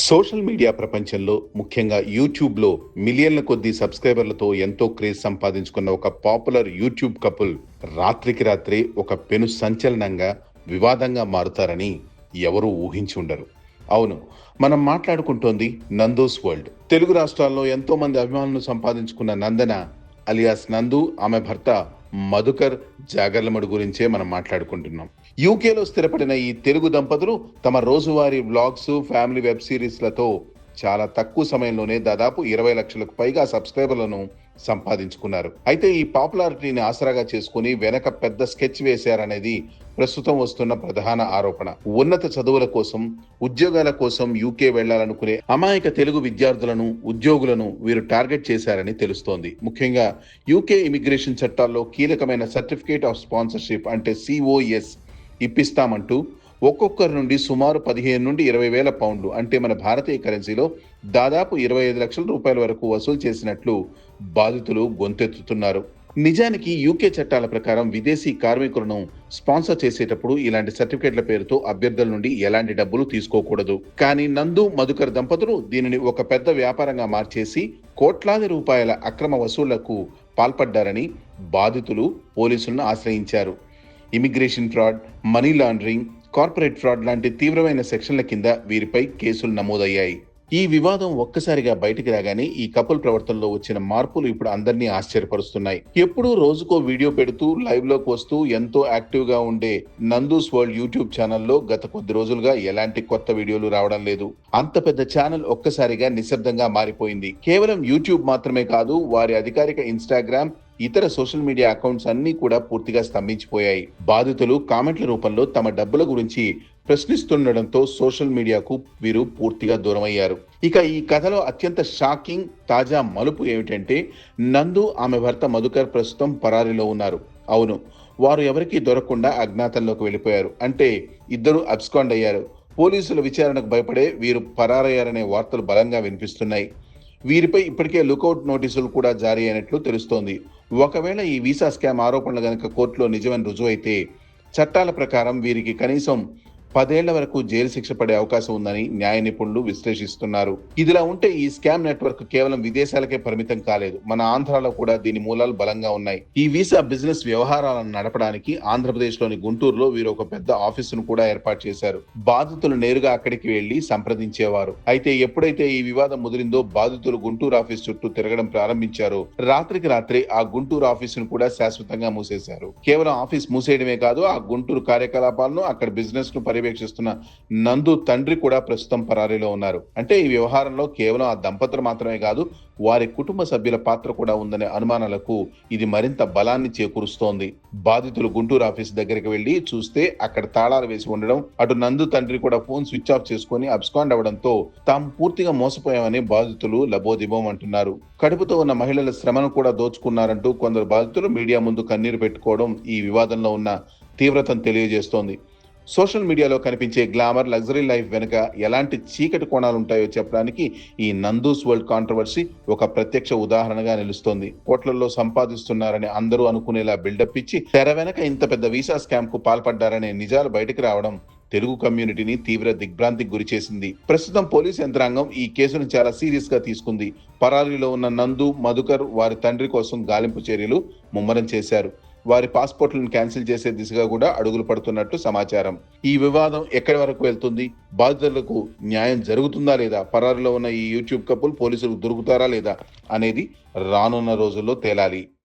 Social media ప్రపంచంలో ముఖ్యంగా యూట్యూబ్లో మిలియన్ల కొద్ది సబ్స్క్రైబర్లతో ఎంతో క్రేజ్ సంపాదించుకున్న ఒక పాపులర్ యూట్యూబ్ కపుల్ రాత్రికి రాత్రే ఒక పెను సంచలనంగా వివాదంగా మారుతారని ఎవరూ ఊహించి ఉండరు. అవును, మనం మాట్లాడుకుంటోంది నందూస్ వరల్డ్. తెలుగు రాష్ట్రాల్లో ఎంతో మంది అభిమానులను సంపాదించుకున్న నందన అలియాస్ నందు, ఆమె భర్త మధుకర్ జాగర్లమడు గురించే మనం మాట్లాడుకుంటున్నాం. యూకేలో స్థిరపడిన ఈ తెలుగు దంపతులు తమ రోజువారీ వ్లాగ్స్, ఫ్యామిలీ వెబ్ సిరీస్లతో చాలా తక్కువ సమయంలోనే దాదాపు 20 లక్షలకు పైగా సబ్స్క్రైబర్లను సంపాదించుకున్నారు. అయితే ఈ పాపులారిటీని ఆసరాగా చేసుకుని వెనక పెద్ద స్కెచ్ వేశారనేది ప్రస్తుతం వస్తున్న ప్రధాన ఆరోపణ. ఉన్నత చదువుల కోసం, ఉద్యోగాల కోసం యూకే వెళ్లాలనుకునే అమాయక తెలుగు విద్యార్థులను, ఉద్యోగులను వీరు టార్గెట్ చేశారని తెలుస్తోంది. ముఖ్యంగా యూకే ఇమిగ్రేషన్ చట్టాల్లో కీలకమైన సర్టిఫికేట్ ఆఫ్ స్పాన్సర్షిప్ అంటే COS ఇప్పిస్తామంటూ ఒక్కొక్కరి నుండి సుమారు 15 నుండి 20 వేల పౌండ్లు అంటే మన భారతీయ కరెన్సీలో దాదాపు 25 లక్షల రూపాయల వరకు వసూలు చేసినట్లు బాధితులు గొంతెత్తుతున్నారు. నిజానికి యూకే చట్టాల ప్రకారం విదేశీ కార్మికులను స్పాన్సర్ చేసేటప్పుడు ఇలాంటి సర్టిఫికేట్ల పేరుతో అభ్యర్థుల నుండి ఎలాంటి డబ్బులు తీసుకోకూడదు. కానీ నందు, మధుకర్ దంపతులు దీనిని ఒక పెద్ద వ్యాపారంగా మార్చేసి కోట్లాది రూపాయల అక్రమ వసూళ్లకు పాల్పడ్డారని బాధితులు పోలీసులను ఆశ్రయించారు. Immigration fraud, money laundering, corporate fraud లాంటి తీవ్రమైన సెక్షన్ల కింద వీరిపై కేసులు నమోదయ్యాయి. ఈ వివాదం ఒక్కసారిగా బయటికి రాగానే ఈ కపుల్ ప్రవర్తనలో వచ్చిన మార్పులు ఇప్పుడు అందరినీ ఆశ్చర్యపరుస్తున్నాయి. ఎప్పుడూ రోజుకో వీడియో పెడుతూ లైవ్ లోకి వస్తూ ఎంతో యాక్టివ్ గా ఉండే నందూస్ వరల్డ్ యూట్యూబ్ ఛానల్లో గత కొద్ది రోజులుగా ఎలాంటి కొత్త వీడియోలు రావడం లేదు. అంత పెద్ద ఛానల్ ఒక్కసారిగా నిశ్శబ్దంగా మారిపోయింది. కేవలం యూట్యూబ్ మాత్రమే కాదు, వారి అధికారిక ఇన్స్టాగ్రామ్, ఇతర సోషల్ మీడియా అకౌంట్స్ అన్ని కూడా పూర్తిగా స్తంభించిపోయాయి. బాధితులు కామెంట్ల రూపంలో తమ డబ్బుల గురించి ప్రశ్నిస్తుండడంతో సోషల్ మీడియాకు వీరు పూర్తిగా దూరమయ్యారు. ఇక ఈ కథలో అత్యంత షాకింగ్ తాజా మలుపు ఏమిటంటే నందు, ఆమె భర్త మధుకర్ ప్రస్తుతం పరారీలో ఉన్నారు. అవును, వారు ఎవరికీ దొరకకుండా అజ్ఞాతంలోకి వెళ్ళిపోయారు. అంటే ఇద్దరు అబ్స్కాండ్ అయ్యారు. పోలీసుల విచారణకు భయపడే వీరు పరారయ్యారనే వార్తలు బలంగా వినిపిస్తున్నాయి. వీరిపై ఇప్పటికే లుకౌట్ నోటీసులు కూడా జారీ అయినట్లు తెలుస్తోంది. ఒకవేళ ఈ వీసా స్కామ్ ఆరోపణలు గనక కోర్టులో నిజమని రుజువైతే చట్టాల ప్రకారం వీరికి కనీసం 10 ఏళ్ల వరకు జైలు శిక్ష పడే అవకాశం ఉందని న్యాయ నిపుణులు విశ్లేషిస్తున్నారు. ఇదిలా ఉంటే ఈ స్కామ్ నెట్వర్క్ కేవలం విదేశాలకే పరిమితం కాలేదు, మన ఆంధ్రాలో కూడా దీని మూలాలు బలంగా ఉన్నాయి. ఈ వీసా బిజినెస్ వ్యవహారాలను నడపడానికి ఆంధ్రప్రదేశ్ లోని గుంటూరులో వీరు ఒక పెద్ద ఆఫీసును కూడా ఏర్పాటు చేశారు. బాధితులు నేరుగా అక్కడికి వెళ్లి సంప్రదించేవారు. అయితే ఎప్పుడైతే ఈ వివాదం ముదిరిందో బాధితులు గుంటూరు ఆఫీస్ చుట్టూ తిరగడం ప్రారంభించారో రాత్రికి రాత్రే ఆ గుంటూరు ఆఫీసును కూడా శాశ్వతంగా మూసేశారు. కేవలం ఆఫీస్ మూసేయడమే కాదు, ఆ గుంటూరు కార్యకలాపాలను, అక్కడ బిజినెస్ ను పర్యవేక్షిస్తున్న నందు తండ్రి కూడా ప్రస్తుతం పరారీలో ఉన్నారు. అంటే ఈ వ్యవహారంలో కేవలం ఆ దంపతులు మాత్రమే కాదు, వారి కుటుంబ సభ్యుల పాత్ర కూడా ఉందనే అనుమానాలకు ఇది మరింత బలాన్ని చేకూరుస్తోంది. బాధితులు గుంటూరు ఆఫీస్ దగ్గరికి వెళ్లి చూస్తే అక్కడ తాళాలు వేసి ఉండడం, అటు నందు తండ్రి కూడా ఫోన్ స్విచ్ ఆఫ్ చేసుకుని అబ్స్కాండ్ అవడంతో తాము పూర్తిగా మోసపోయామని బాధితులు లబోదిబోం అంటున్నారు. కడుపుతో ఉన్న మహిళల శ్రమను కూడా దోచుకున్నారంటూ కొందరు బాధితులు మీడియా ముందు కన్నీరు పెట్టుకోవడం ఈ వివాదంలో ఉన్న తీవ్రతను తెలియజేస్తోంది. సోషల్ మీడియాలో కనిపించే గ్లామర్, లగ్జరీ లైఫ్ వెనుక ఎలాంటి చీకటి కోణాలు ఉంటాయో చెప్పడానికి ఈ నందూస్ వరల్డ్ కాంట్రవర్సీ ఒక ప్రత్యక్ష ఉదాహరణగా నిలుస్తోంది. కోట్లలో సంపాదిస్తున్నారని అందరూ అనుకునేలా బిల్డప్ ఇచ్చి తెర వెనక ఇంత పెద్ద వీసా స్కామ్ కు పాల్పడ్డారనే నిజాలు బయటకు రావడం తెలుగు కమ్యూనిటీని తీవ్ర దిగ్భ్రాంతికి గురి చేసింది. ప్రస్తుతం పోలీస్ యంత్రాంగం ఈ కేసును చాలా సీరియస్ గా తీసుకుంది. పరారీలో ఉన్న నందు, మధుకర్ వారి తండ్రి కోసం గాలింపు చర్యలు ముమ్మరం చేశారు. వారి పాస్పోర్ట్లను క్యాన్సిల్ చేసే దిశగా కూడా అడుగులు పడుతున్నట్టు సమాచారం. ఈ వివాదం ఎక్కడి వరకు వెళ్తుంది? బాధితులకు న్యాయం జరుగుతుందా లేదా? పరారీలో ఉన్న ఈ యూట్యూబ్ కపుల్ పోలీసులకు దొరుకుతారా లేదా అనేది రానున్న రోజుల్లో తేలాలి.